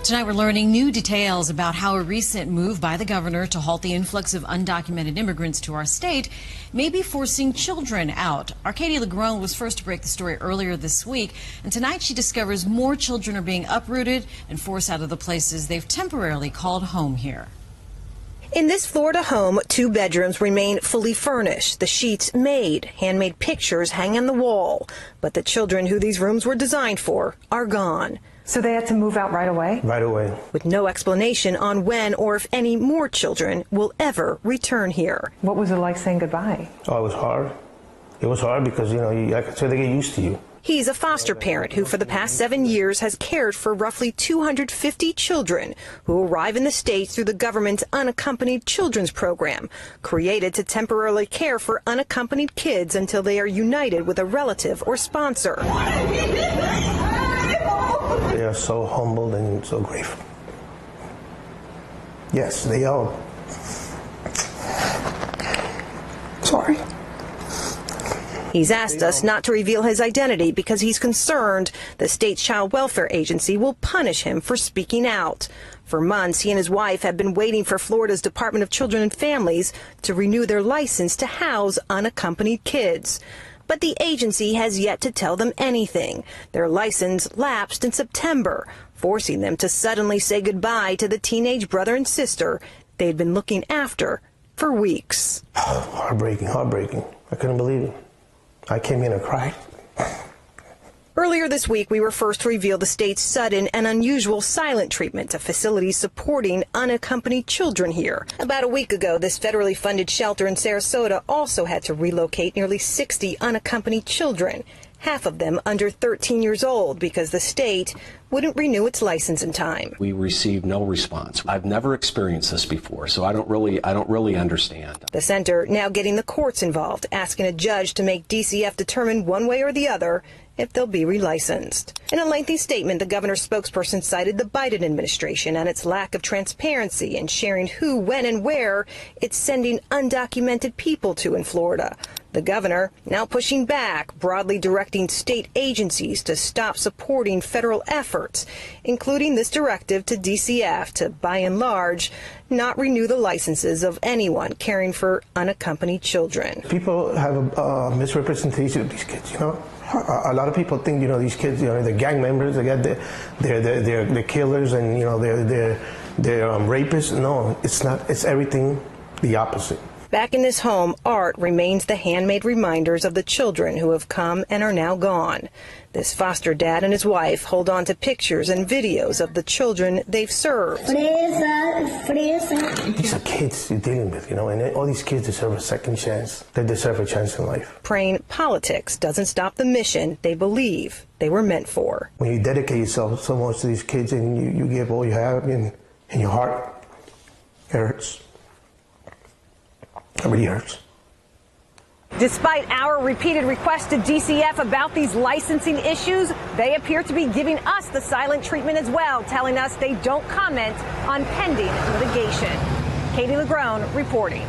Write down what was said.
Tonight we're learning new details about how a recent move by the governor to halt the influx of undocumented immigrants to our state may be forcing children out. Our Katie Legrone was first to break the story earlier this week, and tonight she discovers more children are being uprooted and forced out of the places they've temporarily called home here. In this Florida home, 2 bedrooms remain fully furnished, the sheets made, handmade pictures hang on the wall. But the children who these rooms were designed for are gone. So they had to move out right away? Right away. With no explanation on when or if any more children will ever return here. What was it like saying goodbye? Oh, it was hard. It was hard because, like I said, they get used to you. He's a foster parent who for the past 7 years has cared for roughly 250 children who arrive in the States through the government's Unaccompanied Children's Program, created to temporarily care for unaccompanied kids until they are united with a relative or sponsor. They are so humbled and so grateful. Yes, they are. Sorry. He's asked us not to reveal his identity because he's concerned the state's child welfare agency will punish him for speaking out. For months, he and his wife have been waiting for Florida's Department of Children and Families to renew their license to house unaccompanied kids. But the agency has yet to tell them anything. Their license lapsed in September, forcing them to suddenly say goodbye to the teenage brother and sister they'd been looking after for weeks. Heartbreaking, heartbreaking. I couldn't believe it. I came in and cried. Earlier this week, we were first to reveal the state's sudden and unusual silent treatment of facilities supporting unaccompanied children here. About a week ago, this federally funded shelter in Sarasota also had to relocate nearly 60 unaccompanied children, half of them under 13 years old, because the state wouldn't renew its license in time. We received no response. I've never experienced this before, so I don't really understand. The center now getting the courts involved, asking a judge to make DCF determine one way or the other if they'll be relicensed. In a lengthy statement, the governor's spokesperson cited the Biden administration and its lack of transparency in sharing who, when, and where it's sending undocumented people to in Florida. The governor now pushing back, broadly directing state agencies to stop supporting federal efforts, including this directive to DCF to, by and large, not renew the licenses of anyone caring for unaccompanied children. People have a misrepresentation of these kids, A lot of people think, these kids, they're gang members, they're killers, and, they're rapists. No, it's not. It's everything the opposite. Back in this home, art remains the handmade reminders of the children who have come and are now gone. This foster dad and his wife hold on to pictures and videos of the children they've served. These are kids you're dealing with, and all these kids deserve a second chance. They deserve a chance in life. Praying politics doesn't stop the mission they believe they were meant for. When you dedicate yourself so much to these kids and you give all you have in your heart, it hurts. It really hurts. Despite our repeated requests to DCF about these licensing issues, they appear to be giving us the silent treatment as well, telling us they don't comment on pending litigation. Katie Legrone reporting.